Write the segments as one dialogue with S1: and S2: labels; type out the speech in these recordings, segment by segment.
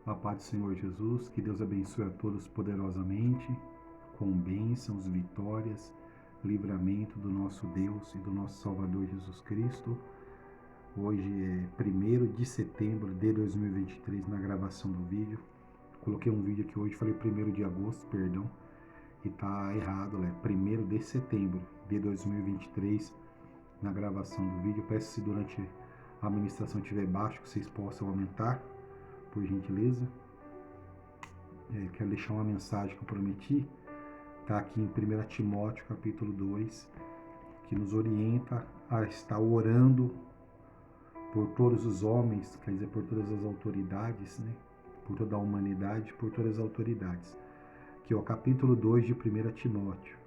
S1: A paz do Senhor Jesus, que Deus abençoe a todos poderosamente, com bênçãos, vitórias, livramento do nosso Deus e do nosso Salvador Jesus Cristo. Hoje é 1º de setembro de 2023, na gravação do vídeo. Coloquei um vídeo aqui hoje, falei 1º de agosto, perdão, e tá errado, é 1º de setembro de 2023, na gravação do vídeo. Peço se durante a ministração estiver baixo, que vocês possam aumentar, por gentileza. Quero deixar uma mensagem que eu prometi. Está aqui em 1 Timóteo capítulo 2, que nos orienta a estar orando por todos os homens, quer dizer, por todas as autoridades, né? Por toda a humanidade, por todas as autoridades. Que é o capítulo 2 de 1 Timóteo.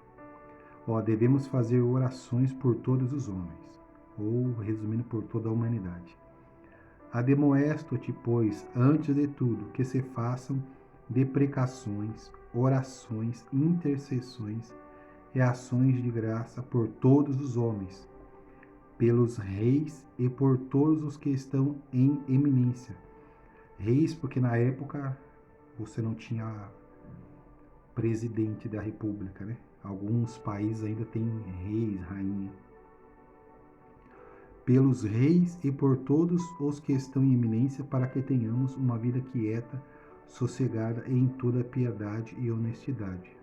S1: Devemos fazer orações por todos os homens, ou resumindo, por toda a humanidade. Ademoesto-te, pois, antes de tudo, que se façam deprecações, orações, intercessões e ações de graça por todos os homens, pelos reis e por todos os que estão em eminência. Reis, porque na época você não tinha presidente da república, né? Alguns países ainda têm reis, rainha. Pelos reis e por todos os que estão em eminência, para que tenhamos uma vida quieta, sossegada em toda piedade e honestidade.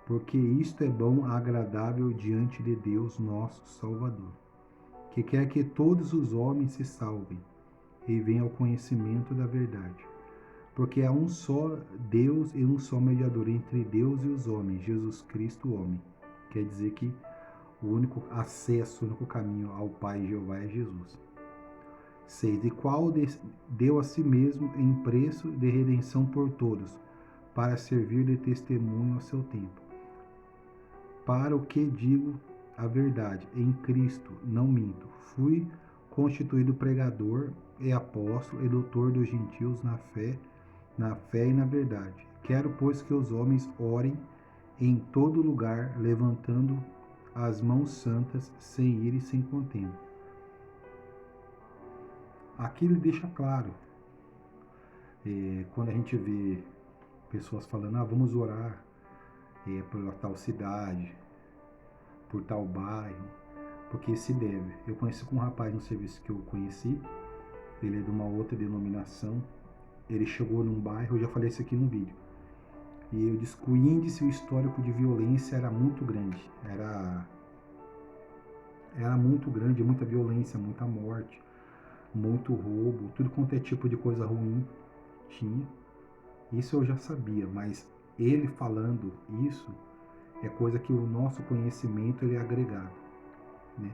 S1: Porque isto é bom, agradável diante de Deus, nosso Salvador, que quer que todos os homens se salvem e venham ao conhecimento da verdade. Porque há um só Deus e um só mediador entre Deus e os homens, Jesus Cristo, o homem. Quer dizer que o único acesso, o único caminho ao Pai Jeová é Jesus. 6. De qual deu a si mesmo em preço de redenção por todos, para servir de testemunho ao seu tempo. Para o que digo a verdade, em Cristo não minto. Fui constituído pregador e apóstolo e doutor dos gentios na fé e na verdade. Quero, pois, que os homens orem em todo lugar, levantando as mãos santas, sem ira e sem contenda. Aqui ele deixa claro, quando a gente vê pessoas falando, vamos orar por tal cidade, por tal bairro, porque se deve. Eu conheci com um rapaz no serviço que eu conheci, ele é de uma outra denominação, ele chegou num bairro, eu já falei isso aqui num vídeo, e eu disse que o índice, o histórico de violência era muito grande, era muito grande, muita violência, muita morte, muito roubo, tudo quanto é tipo de coisa ruim tinha. Isso eu já sabia, mas ele falando isso é coisa que o nosso conhecimento ele é agregado, né?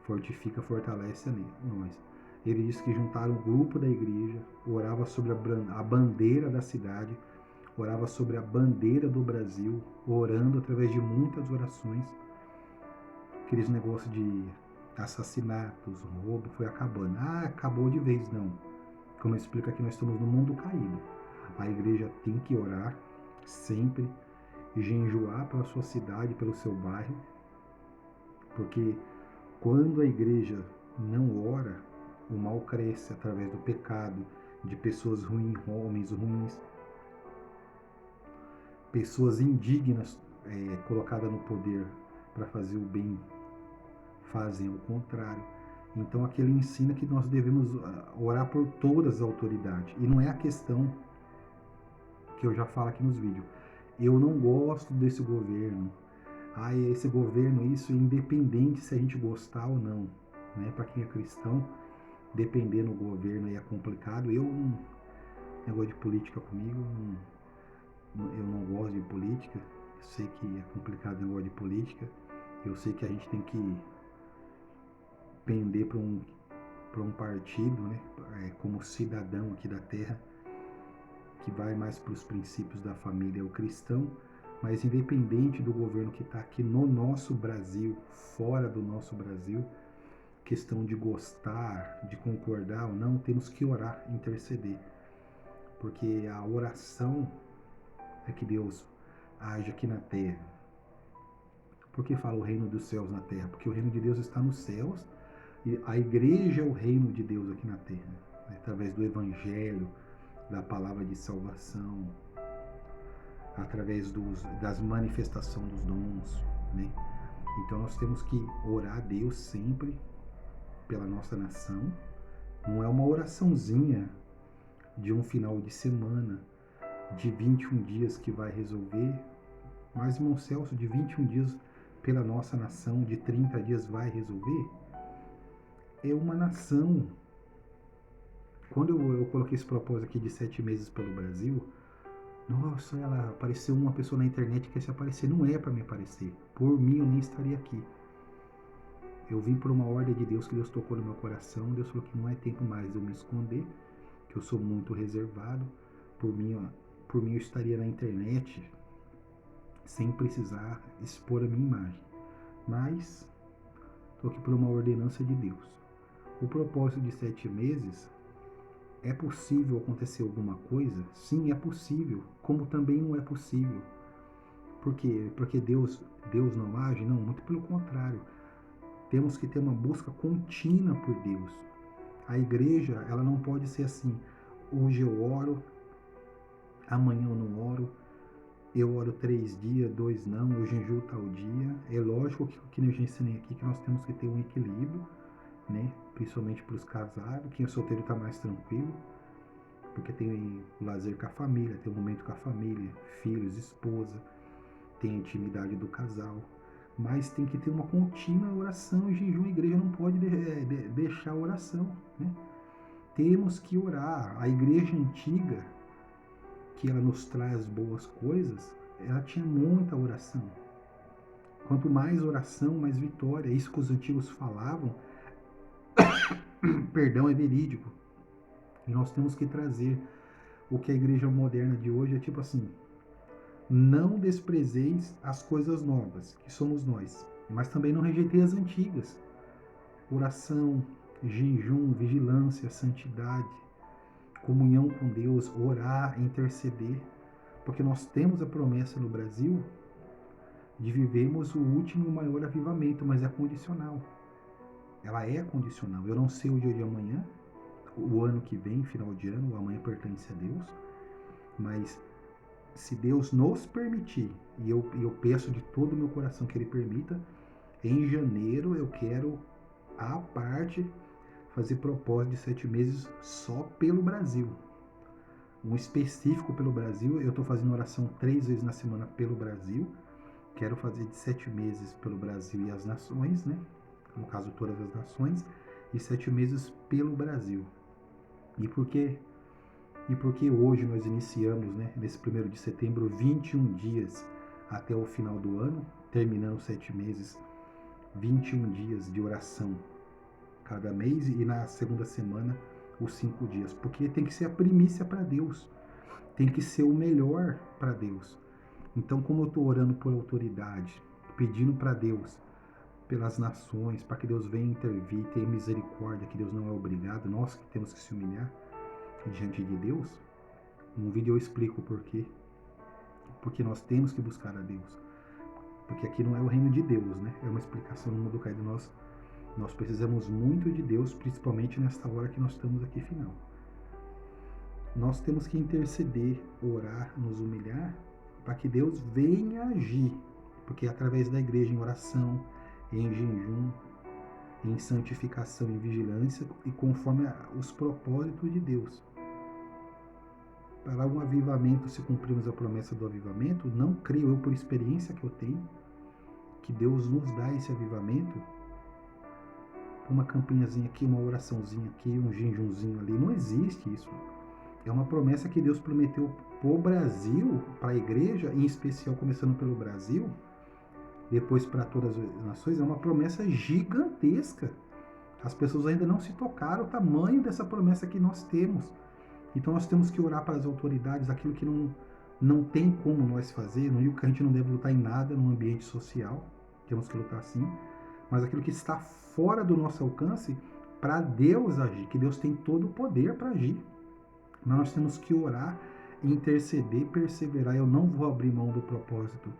S1: Fortifica, fortalece nós. Ele disse que juntaram o grupo da igreja, orava sobre a bandeira da cidade, orava sobre a bandeira do Brasil, orando através de muitas orações. Aqueles negócios de assassinatos, roubo, foi acabando. Acabou de vez, não. Como explica aqui, nós estamos no mundo caído. A igreja tem que orar sempre, jejuar pela sua cidade, pelo seu bairro, porque quando a igreja não ora, o mal cresce através do pecado, de pessoas ruins, homens ruins, pessoas indignas colocadas no poder para fazer o bem, fazem o contrário. Então aqui ele ensina que nós devemos orar por todas as autoridades. E não é a questão que eu já falo aqui nos vídeos. Eu não gosto desse governo. Esse governo, isso independente se a gente gostar ou não. Né? Para quem é cristão, dependendo do governo aí é complicado. Negócio de política comigo, eu não gosto de política. Eu sei que é complicado o negócio de política. Eu sei que a gente tem que pender para um partido, né, como cidadão aqui da terra, que vai mais para os princípios da família, o cristão, mas independente do governo que está aqui no nosso Brasil, fora do nosso Brasil, questão de gostar, de concordar ou não, temos que orar, interceder, porque a oração é que Deus age aqui na terra. Por que fala o reino dos céus na terra? Porque o reino de Deus está nos céus. E a igreja é o reino de Deus aqui na terra, né? Através do evangelho, da palavra de salvação, através das manifestações dos dons, né? Então nós temos que orar a Deus sempre pela nossa nação. Não é uma oraçãozinha de um final de semana, de 21 dias que vai resolver, mas, irmão Celso, de 21 dias pela nossa nação, de 30 dias vai resolver? É uma nação. Quando eu coloquei esse propósito aqui de 7 meses pelo Brasil, nossa, ela apareceu uma pessoa na internet que quer se aparecer. Não é para me aparecer. Por mim, eu nem estaria aqui. Eu vim por uma ordem de Deus, que Deus tocou no meu coração. Deus falou que não é tempo mais de eu me esconder, que eu sou muito reservado. Por mim eu estaria na internet sem precisar expor a minha imagem. Mas estou aqui por uma ordenança de Deus. O propósito de 7 meses, é possível acontecer alguma coisa? Sim, é possível. Como também não é possível. Por quê? Porque Deus não age? Não, muito pelo contrário. Temos que ter uma busca contínua por Deus. A igreja, ela não pode ser assim, hoje eu oro, amanhã eu não oro, eu oro 3 dias, 2 não, eu jejuo tal dia. É lógico que eu já ensinei aqui que nós temos que ter um equilíbrio, né? Principalmente para os casados. Quem é solteiro está mais tranquilo, porque tem o lazer com a família, tem o momento com a família, filhos, esposa, tem a intimidade do casal. Mas tem que ter uma contínua oração e jejum. A igreja não pode deixar a oração, né? Temos que orar. A igreja antiga, que ela nos traz boas coisas, ela tinha muita oração. Quanto mais oração, mais vitória. Isso que os antigos falavam, perdão, é verídico. E nós temos que trazer o que a igreja moderna de hoje é tipo assim: não desprezeis as coisas novas, que somos nós, mas também não rejeitei as antigas. Oração, jejum, vigilância, santidade, comunhão com Deus, orar, interceder, porque nós temos a promessa no Brasil de vivermos o último e maior avivamento, mas é condicional. Ela é condicional. Eu não sei o dia de amanhã, o ano que vem, final de ano, o amanhã pertence a Deus, mas se Deus nos permitir, e eu peço de todo o meu coração que Ele permita, em janeiro eu quero, à parte, fazer propósito de 7 meses só pelo Brasil. Um específico pelo Brasil. Eu estou fazendo oração 3 vezes na semana pelo Brasil. Quero fazer de 7 meses pelo Brasil e as nações, né? No caso, todas as nações. E 7 meses pelo Brasil. E por quê? E porque hoje nós iniciamos, né, nesse 1º de setembro, 21 dias até o final do ano, terminando 7 meses, 21 dias de oração cada mês, e na segunda semana os 5 dias. Porque tem que ser a primícia para Deus, tem que ser o melhor para Deus. Então, como eu estou orando por autoridade, pedindo para Deus, pelas nações, para que Deus venha intervir, tenha misericórdia, que Deus não é obrigado, nós que temos que se humilhar diante de Deus. No vídeo eu explico o porquê. Porque nós temos que buscar a Deus. Porque aqui não é o reino de Deus, né? É uma explicação no mundo caído. Nós precisamos muito de Deus, principalmente nesta hora que nós estamos aqui final. Nós temos que interceder, orar, nos humilhar, para que Deus venha agir. Porque é através da igreja, em oração, em jejum, em santificação, em vigilância, e conforme os propósitos de Deus. Para um avivamento, se cumprirmos a promessa do avivamento, não creio eu, por experiência que eu tenho, que Deus nos dá esse avivamento, uma campinhazinha aqui, uma oraçãozinha aqui, um jejumzinho ali. Não existe isso. É uma promessa que Deus prometeu para o Brasil, para a igreja, em especial começando pelo Brasil, depois para todas as nações. É uma promessa gigantesca. As pessoas ainda não se tocaram o tamanho dessa promessa que nós temos. Então nós temos que orar para as autoridades, aquilo que não tem como nós fazer. Não digo que a gente não deve lutar em nada no ambiente social, temos que lutar sim, mas aquilo que está fora do nosso alcance, para Deus agir, que Deus tem todo o poder para agir. Mas nós temos que orar, interceder, perseverar. Eu não vou abrir mão do propósito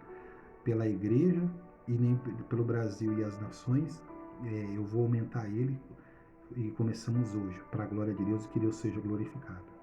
S1: pela igreja e nem pelo Brasil e as nações. Eu vou aumentar ele, e começamos hoje, para a glória de Deus, e que Deus seja glorificado.